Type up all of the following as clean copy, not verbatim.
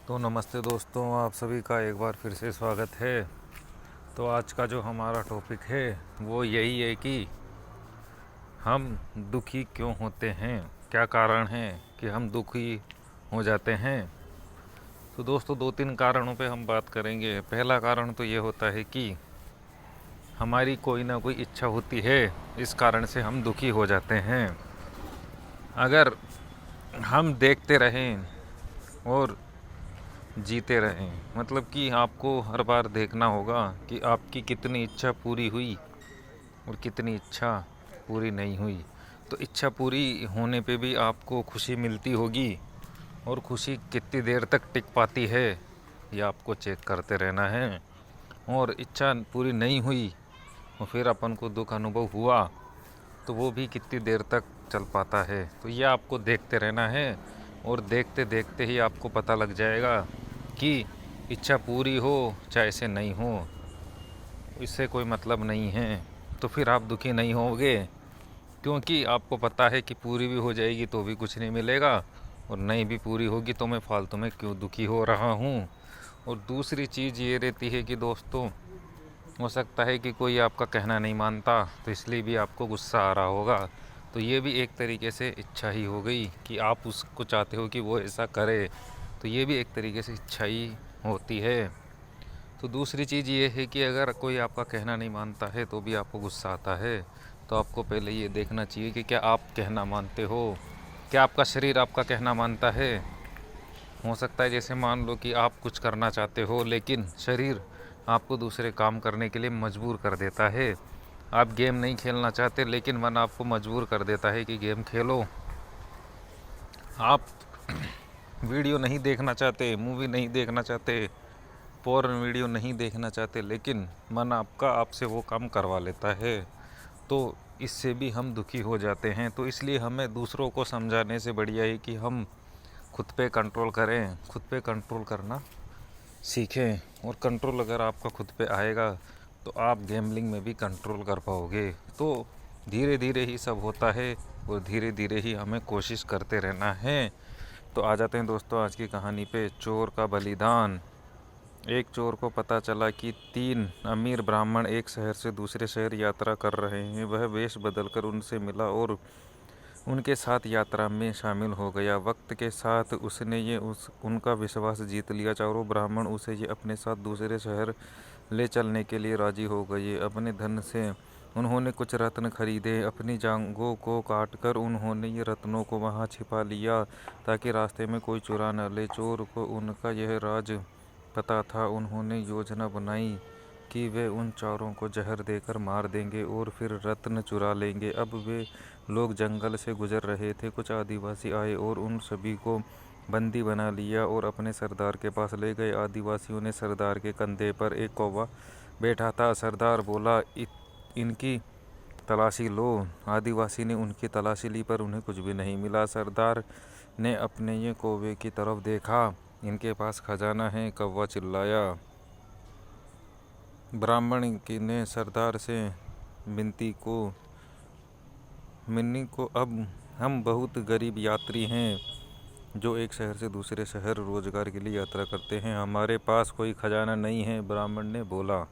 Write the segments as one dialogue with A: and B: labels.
A: तो नमस्ते दोस्तों, आप सभी का एक बार फिर से स्वागत है। तो आज का जो हमारा टॉपिक है वो यही है कि हम दुखी क्यों होते हैं, क्या कारण है कि हम दुखी हो जाते हैं। तो दोस्तों, दो तीन कारणों पे हम बात करेंगे। पहला कारण तो ये होता है कि हमारी कोई ना कोई इच्छा होती है, इस कारण से हम दुखी हो जाते हैं। अगर हम देखते रहें और जीते रहें, मतलब कि आपको हर बार देखना होगा कि आपकी कितनी इच्छा पूरी हुई और कितनी इच्छा पूरी नहीं हुई। तो इच्छा पूरी होने पे भी आपको खुशी मिलती होगी, और खुशी कितनी देर तक टिक पाती है ये आपको चेक करते रहना है। और इच्छा पूरी नहीं हुई और फिर अपन को दुख अनुभव हुआ तो वो भी कितनी देर तक चल पाता है, तो ये आपको देखते रहना है। और देखते देखते ही आपको पता लग जाएगा कि इच्छा पूरी हो चाहे से नहीं हो, इससे कोई मतलब नहीं है। तो फिर आप दुखी नहीं होगे, क्योंकि आपको पता है कि पूरी भी हो जाएगी तो भी कुछ नहीं मिलेगा, और नहीं भी पूरी होगी तो मैं फालतू में क्यों दुखी हो रहा हूँ। और दूसरी चीज़ ये रहती है कि दोस्तों, हो सकता है कि कोई आपका कहना नहीं मानता तो इसलिए भी आपको गुस्सा आ रहा होगा। तो ये भी एक तरीके से इच्छा ही हो गई कि आप उसको चाहते हो कि वो ऐसा करे, तो ये भी एक तरीके से इच्छा ही होती है। तो दूसरी चीज़ ये है कि अगर कोई आपका कहना नहीं मानता है तो भी आपको गुस्सा आता है, तो आपको पहले ये देखना चाहिए कि क्या आप कहना मानते हो, क्या आपका शरीर आपका कहना मानता है। हो सकता है जैसे मान लो कि आप कुछ करना चाहते हो लेकिन शरीर आपको दूसरे काम करने के लिए मजबूर कर देता है। आप गेम नहीं खेलना चाहते लेकिन मन आपको मजबूर कर देता है कि गेम खेलो। आप वीडियो नहीं देखना चाहते, मूवी नहीं देखना चाहते, पोर्न वीडियो नहीं देखना चाहते, लेकिन मन आपका आपसे वो काम करवा लेता है। तो इससे भी हम दुखी हो जाते हैं। तो इसलिए हमें दूसरों को समझाने से बढ़िया है कि हम खुद पे कंट्रोल करें, खुद पे कंट्रोल करना सीखें। और कंट्रोल अगर आपका खुद पे आएगा तो आप गैम्बलिंग में भी कंट्रोल कर पाओगे। तो धीरे धीरे ही सब होता है, और धीरे धीरे ही हमें कोशिश करते रहना है। तो आ जाते हैं दोस्तों आज की कहानी पे, चोर का बलिदान। एक चोर को पता चला कि 3 अमीर ब्राह्मण एक शहर से दूसरे शहर यात्रा कर रहे हैं। वह वेश बदलकर उनसे मिला और उनके साथ यात्रा में शामिल हो गया। वक्त के साथ उसने उनका विश्वास जीत लिया। चारों ब्राह्मण उसे ये अपने साथ दूसरे शहर ले चलने के लिए राजी हो गए। अपने धन से उन्होंने कुछ रत्न खरीदे। अपनी जांघों को काटकर उन्होंने ये रत्नों को वहाँ छिपा लिया ताकि रास्ते में कोई चुरा न ले। चोर को उनका यह राज पता था। उन्होंने योजना बनाई कि वे उन चारों को जहर देकर मार देंगे और फिर रत्न चुरा लेंगे। अब वे लोग जंगल से गुजर रहे थे। कुछ आदिवासी आए और उन सभी को बंदी बना लिया और अपने सरदार के पास ले गए। आदिवासियों ने सरदार के कंधे पर एक कौवा बैठा था। सरदार बोला, इनकी तलाशी लो। आदिवासी ने उनकी तलाशी ली पर उन्हें कुछ भी नहीं मिला। सरदार ने अपने ये कौवे की तरफ देखा। इनके पास खजाना है, कौवा चिल्लाया। ब्राह्मण ने सरदार से मिन्नी को, अब हम बहुत गरीब यात्री हैं जो एक शहर से दूसरे शहर रोजगार के लिए यात्रा करते हैं। हमारे पास कोई खजाना नहीं है, ब्राह्मण ने बोला।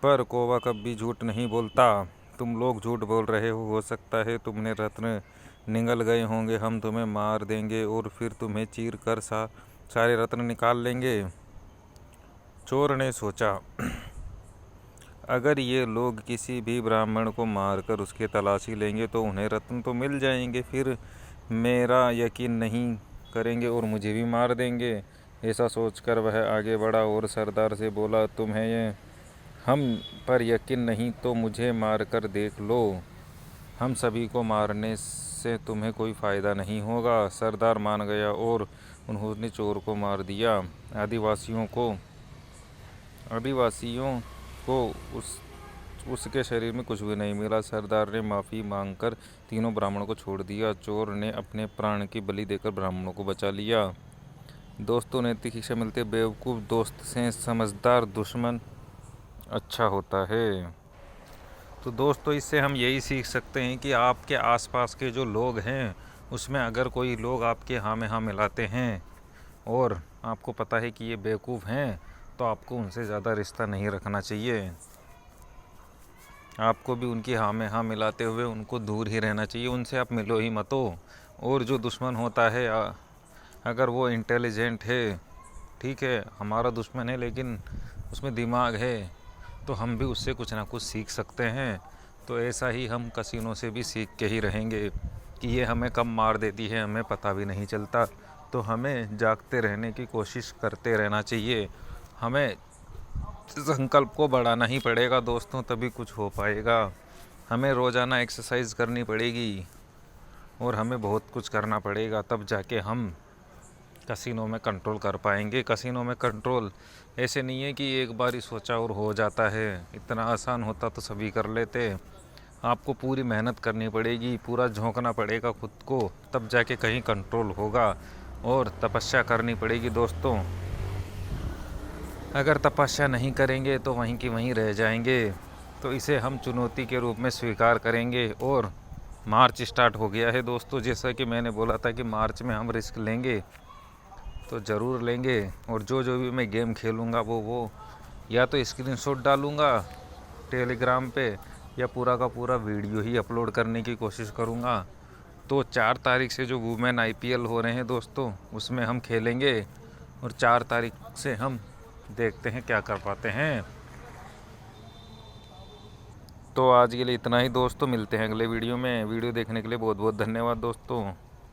A: पर कौवा कभी झूठ नहीं बोलता। तुम लोग झूठ बोल रहे हो सकता है तुमने रत्न निगल गए होंगे। हम तुम्हें मार देंगे और फिर तुम्हें चीर कर सारे रत्न निकाल लेंगे। चोर ने सोचा, अगर ये लोग किसी भी ब्राह्मण को मारकर उसकी तलाशी लेंगे तो उन्हें रत्न तो मिल जाएंगे, फिर मेरा यकीन नहीं करेंगे और मुझे भी मार देंगे। ऐसा सोचकर वह आगे बढ़ा और सरदार से बोला, तुम्हें ये हम पर यकीन नहीं तो मुझे मार कर देख लो। हम सभी को मारने से तुम्हें कोई फ़ायदा नहीं होगा। सरदार मान गया और उन्होंने चोर को मार दिया। आदिवासियों को उसके शरीर में कुछ भी नहीं मिला। सरदार ने माफ़ी मांगकर तीनों ब्राह्मणों को छोड़ दिया। चोर ने अपने प्राण की बलि देकर ब्राह्मणों को बचा लिया। दोस्तों, नैतिक शिक्षा मिलती है, बेवकूफ़ दोस्त से समझदार दुश्मन अच्छा होता है। तो दोस्तों, इससे हम यही सीख सकते हैं कि आपके आसपास के जो लोग हैं उसमें अगर कोई लोग आपके हाँ में हाँ मिलाते हैं और आपको पता है कि ये बेवकूफ़ हैं, तो आपको उनसे ज़्यादा रिश्ता नहीं रखना चाहिए। आपको भी उनकी हाँ में हाँ मिलाते हुए उनको दूर ही रहना चाहिए, उनसे आप मिलो ही मत हो। और जो दुश्मन होता है अगर वो इंटेलिजेंट है, ठीक है, हमारा दुश्मन है लेकिन उसमें दिमाग है, तो हम भी उससे कुछ ना कुछ सीख सकते हैं। तो ऐसा ही हम कसिनो से भी सीख के ही रहेंगे कि ये हमें कब मार देती है हमें पता भी नहीं चलता। तो हमें जागते रहने की कोशिश करते रहना चाहिए। हमें संकल्प को बढ़ाना ही पड़ेगा दोस्तों, तभी कुछ हो पाएगा। हमें रोज़ाना एक्सरसाइज करनी पड़ेगी और हमें बहुत कुछ करना पड़ेगा, तब जाके हम कसिनो में कंट्रोल कर पाएंगे। कसिनो में कंट्रोल ऐसे नहीं है कि एक बार ही सोचा और हो जाता है। इतना आसान होता तो सभी कर लेते। आपको पूरी मेहनत करनी पड़ेगी, पूरा झोंकना पड़ेगा खुद को, तब जाके कहीं कंट्रोल होगा। और तपस्या करनी पड़ेगी दोस्तों। अगर तपस्या नहीं करेंगे तो वहीं की वहीं रह जाएंगे। तो इसे हम चुनौती के रूप में स्वीकार करेंगे। और मार्च स्टार्ट हो गया है दोस्तों, जैसा कि मैंने बोला था कि मार्च में हम रिस्क लेंगे, तो ज़रूर लेंगे। और जो भी मैं गेम खेलूँगा वो या तो स्क्रीनशॉट डालूँगा टेलीग्राम पे, या पूरा का पूरा वीडियो ही अपलोड करने की कोशिश करूँगा। तो 4 तारीख से जो वुमेन IPL हो रहे हैं दोस्तों, उसमें हम खेलेंगे। और 4 तारीख से हम देखते हैं क्या कर पाते हैं। तो आज के लिए इतना ही दोस्तों, मिलते हैं अगले वीडियो में। वीडियो देखने के लिए बहुत बहुत धन्यवाद दोस्तों।